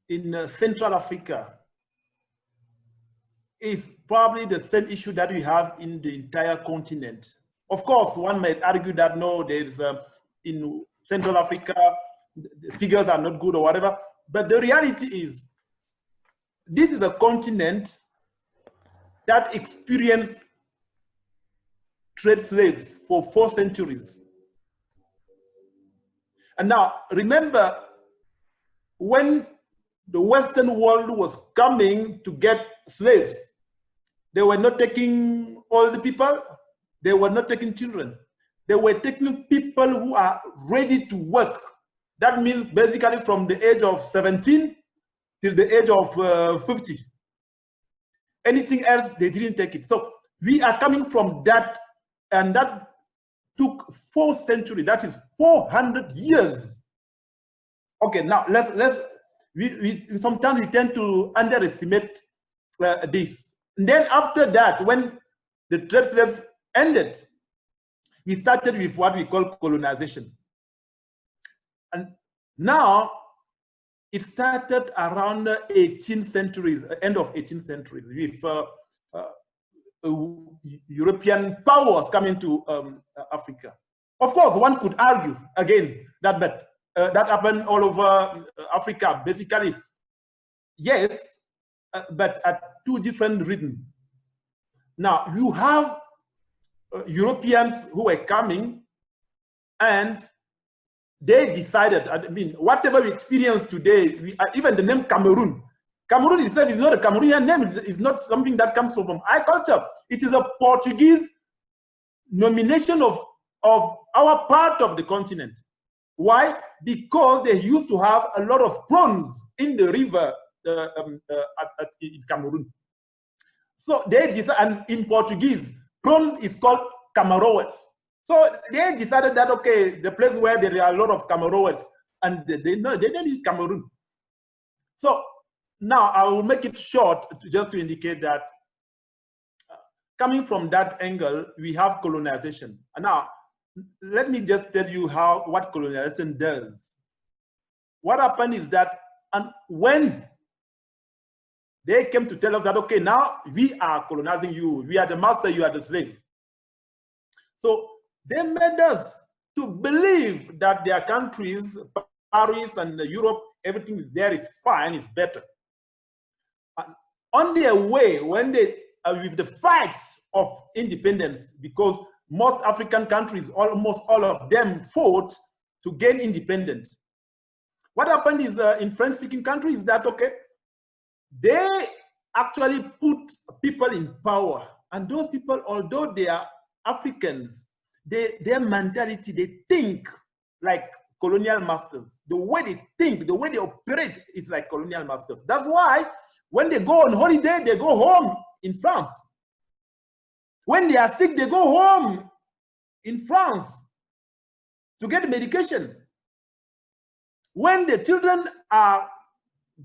in Central Africa is probably the same issue that we have in the entire continent. Of course, one might argue that no, there's in Central Africa, the figures are not good or whatever, but the reality is, this is a continent that experienced trade slaves for 4 centuries. And now, remember, when the Western world was coming to get slaves, they were not taking old people, they were not taking children. They were taking people who are ready to work That means basically from the age of 17 till the age of 50. Anything else, they didn't take it. So we are coming from that, and that took 4 centuries. That is 400 years. Okay, now we sometimes we tend to underestimate this. And then after that, when the trade slaves ended, we started with what we call colonization. And now it started around 18th century, end of 18th century, with European powers coming to Africa. Of course, one could argue again that that happened all over Africa, basically. Yes, but at 2 different rhythms. Now you have Europeans who were coming, and they decided, I mean, whatever we experience today, even the name Cameroon. Cameroon itself is not a Cameroonian name. It's not something that comes from our culture. It is a Portuguese nomination of our part of the continent. Why? Because they used to have a lot of prawns in the river in Cameroon. So they decided, and in Portuguese, prawns is called camaroas. So they decided that, okay, the place where there are a lot of camaroas, and they didn't need Cameroon. So now I will make it short just to indicate that coming from that angle, we have colonization. And now, let me just tell you what colonization does. What happened is that, and when they came to tell us that, okay, now we are colonizing you, we are the master, you are the slave. So they made us to believe that their countries, Paris and Europe, everything is there is fine, is better. And on their way, when they, with the fights of independence, because most African countries, almost all of them fought to gain independence. What happened is in French-speaking countries that, okay, they actually put people in power. And those people, although they are Africans, their mentality, they think like colonial masters. The way they think, the way they operate is like colonial masters. That's why when they go on holiday, they go home in France. When they are sick, they go home in France to get medication. When the children are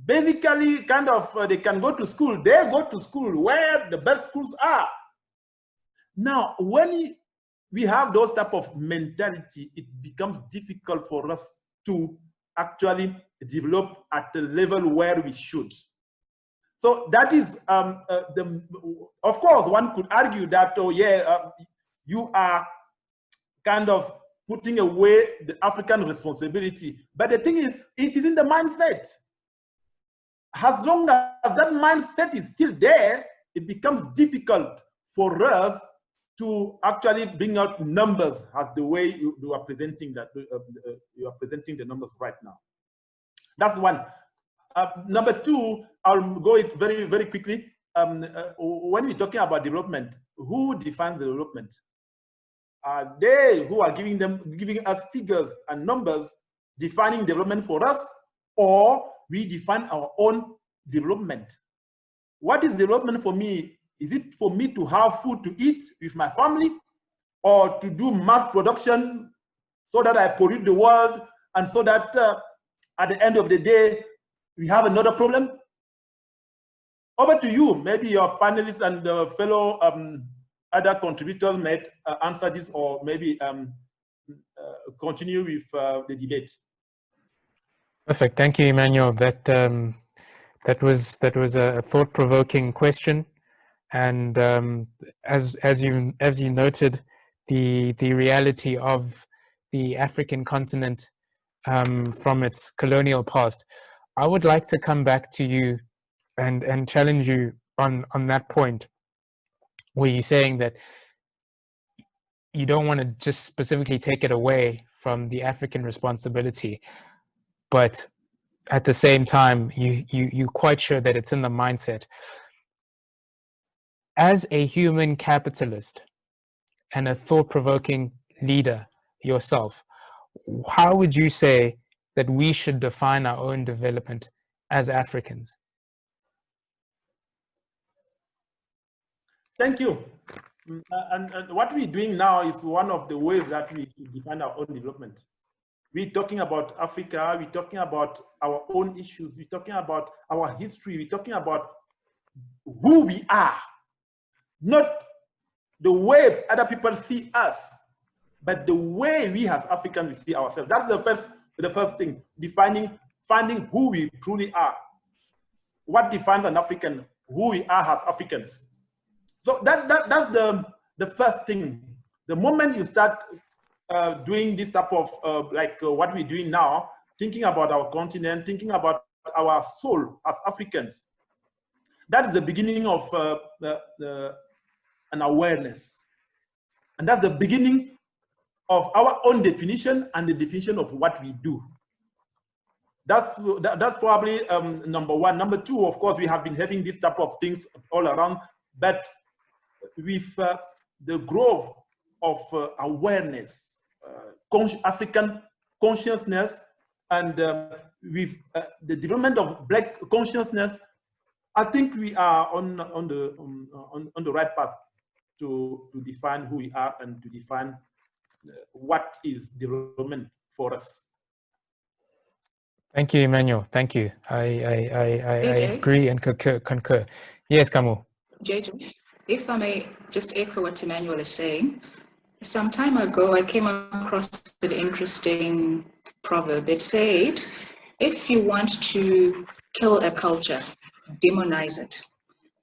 basically kind of, they can go to school, they go to school where the best schools are. Now, when we have those type of mentality, it becomes difficult for us to actually develop at the level where we should. So that is, of course, one could argue that, oh yeah, you are kind of putting away the African responsibility. But the thing is, it is in the mindset. As long as that mindset is still there, it becomes difficult for us to actually bring out numbers as the way you are presenting that. You are presenting the numbers right now. That's one. Number two, I'll go it very, very quickly. When we're talking about development, who defines the development? Are they who are giving us figures and numbers defining development for us, or we define our own development? What is development for me? Is it for me to have food to eat with my family, or to do mass production so that I pollute the world, and so that at the end of the day, we have another problem? Over to you. Maybe your panelists and fellow other contributors might answer this, or maybe continue with the debate. Perfect. Thank you, Emmanuel. That was a thought-provoking question, and as you noted, the reality of the African continent from its colonial past. I would like to come back to you and challenge you on that point, where you're saying that you don't want to just specifically take it away from the African responsibility, but at the same time, you're quite sure that it's in the mindset. As a human capitalist and a thought-provoking leader yourself, how would you say that we should define our own development as Africans? Thank you. And what we're doing now is one of the ways that we define our own development. We're talking about Africa, we're talking about our own issues, we're talking about our history, we're talking about who we are, not the way other people see us, but the way we as Africans see ourselves. That's the first thing, finding who we truly are. What defines an African, who we are as Africans. So that's the first thing. The moment you start doing this type of what we're doing now, thinking about our continent, thinking about our soul as Africans, that is the beginning of an awareness. And that's the beginning of our own definition and the definition of what we do. That's probably number one. Number two, of course, we have been having this type of things all around, but with the growth of awareness, African consciousness, and with the development of Black consciousness, I think we are on the right path to define who we are and to define what is development for us. Thank you, Emmanuel. Thank you. I agree and concur. Yes, Kamu. JJ, if I may just echo what Emmanuel is saying. Some time ago, I came across an interesting proverb. It said, if you want to kill a culture, demonize it.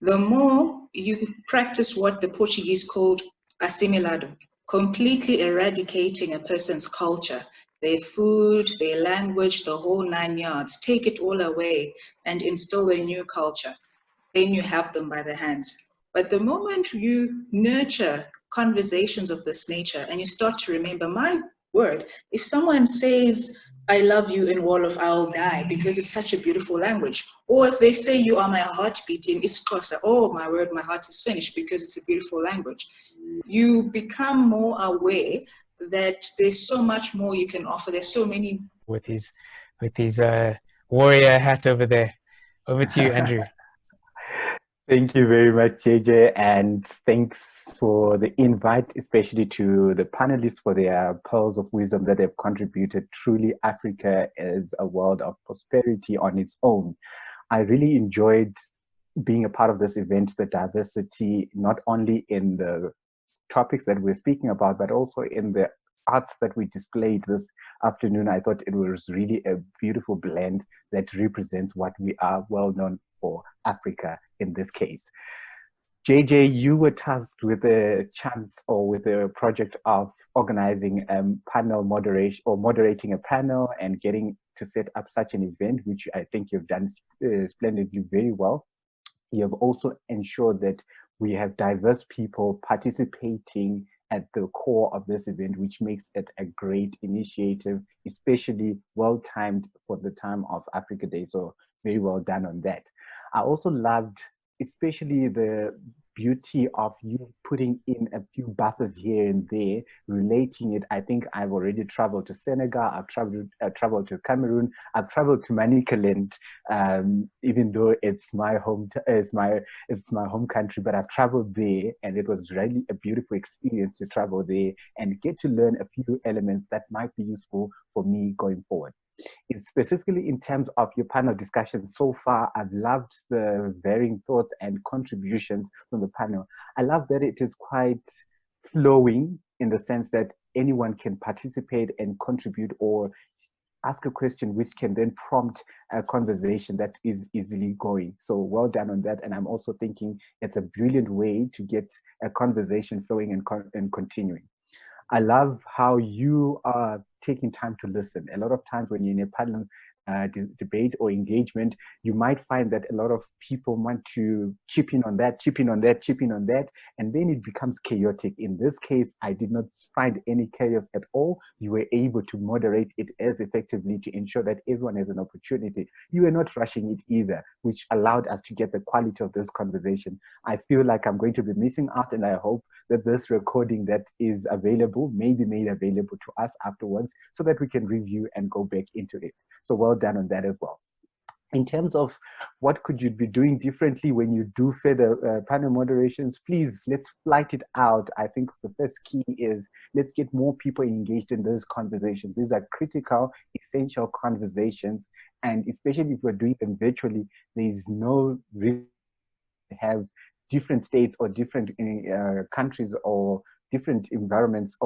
The more you practice what the Portuguese called assimilado, completely eradicating a person's culture, their food, their language, the whole 9 yards, take it all away and instill a new culture, then you have them by the hands. But the moment you nurture conversations of this nature and you start to remember, my word, if someone says, I love you in Wolof, I'll die because it's such a beautiful language. Or if they say you are my heartbeat in Isxhosa, oh my word, my heart is finished because it's a beautiful language. You become more aware that there's so much more you can offer. There's so many. With his warrior hat over there. Over to you, Andrew. Thank you very much, JJ, and thanks for the invite, especially to the panelists for their pearls of wisdom that they've contributed. Truly, Africa is a world of prosperity on its own. I really enjoyed being a part of this event, the diversity, not only in the topics that we're speaking about, but also in the arts that we displayed this afternoon. I thought it was really a beautiful blend that represents what we are well known for, Africa in this case. JJ, you were tasked with a chance or with a project of organizing panel moderation or moderating a panel and getting to set up such an event, which I think you've done splendidly very well. You have also ensured that we have diverse people participating at the core of this event, which makes it a great initiative, especially well-timed for the time of Africa Day. So very well done on that. I also loved especially the beauty of you putting in a few buffers here and there, relating it. I think I've already traveled to Senegal, I've traveled to Cameroon, I've traveled to Manicaland, even though it's my home country, but I've traveled there, and it was really a beautiful experience to travel there and get to learn a few elements that might be useful for me going forward. Specifically in terms of your panel discussion so far, I've loved the varying thoughts and contributions from the panel. I love that it is quite flowing in the sense that anyone can participate and contribute or ask a question which can then prompt a conversation that is easily going. So well done on that. And I'm also thinking it's a brilliant way to get a conversation flowing and continuing. I love how you are taking time to listen. A lot of times when you're in a panel debate or engagement, you might find that a lot of people want to chip in on that, and then it becomes chaotic. In this case, I did not find any chaos at all. You were able to moderate it as effectively to ensure that everyone has an opportunity. You were not rushing it either, which allowed us to get the quality of this conversation. I feel like I'm going to be missing out, and I hope that this recording that is available may be made available to us afterwards so that we can review and go back into it. So well done on that as well. In terms of what could you be doing differently when you do further panel moderations, please, let's flight it out. I think the first key is let's get more people engaged in those conversations. These are critical, essential conversations. And especially if we're doing them virtually, there is no reason to have different states or different countries or different environments,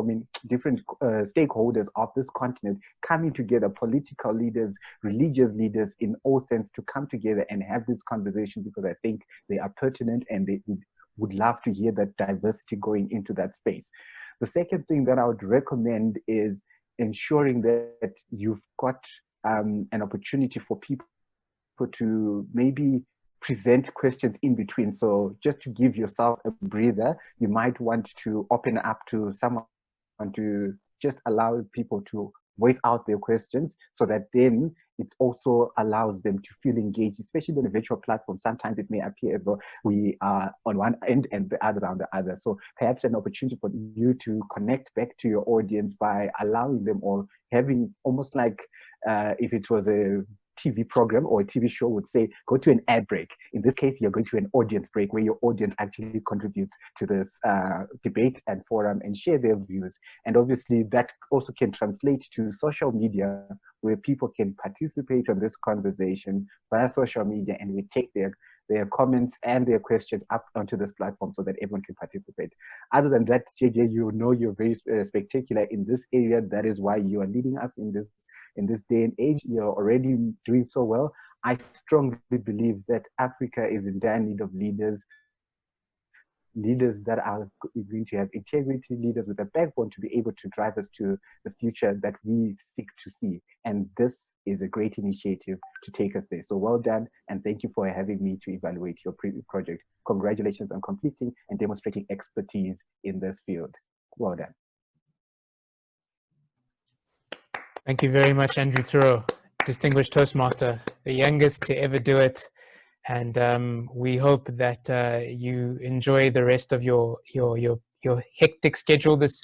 different stakeholders of this continent coming together, political leaders, religious leaders in all sense, to come together and have this conversation, because I think they are pertinent and they would love to hear that diversity going into that space. The second thing that I would recommend is ensuring that you've got an opportunity for people to maybe present questions in between. So just to give yourself a breather, you might want to open up to someone to just allow people to voice out their questions, so that then it also allows them to feel engaged, especially on a virtual platform. Sometimes it may appear as though we are on one end and the other on the other. So perhaps an opportunity for you to connect back to your audience by allowing them, or having almost like if it was a TV program or a TV show would say, go to an ad break. In this case, you're going to an audience break where your audience actually contributes to this debate and forum and share their views. And obviously that also can translate to social media, where people can participate on this conversation via social media, and we take their comments and their questions up onto this platform so that everyone can participate. Other than that, JJ, you know you're very spectacular in this area. That is why you are leading us in this day and age. You're already doing so well. I strongly believe that Africa is in dire need of leaders that are going to have integrity, leaders with a backbone to be able to drive us to the future that we seek to see. And this is a great initiative to take us there. So well done, and thank you for having me to evaluate your project. Congratulations on completing and demonstrating expertise in this field. Well done. Thank you very much, Andrew Turo, distinguished Toastmaster, the youngest to ever do it. And we hope that you enjoy the rest of your hectic schedule this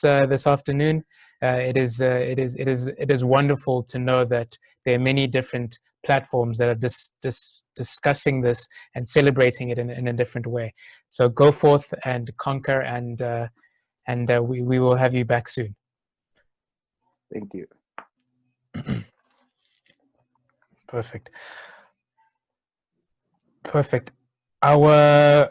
afternoon. It is wonderful to know that there are many different platforms that are discussing this and celebrating it in a different way. So go forth and conquer, and we will have you back soon. Thank you. Perfect. Our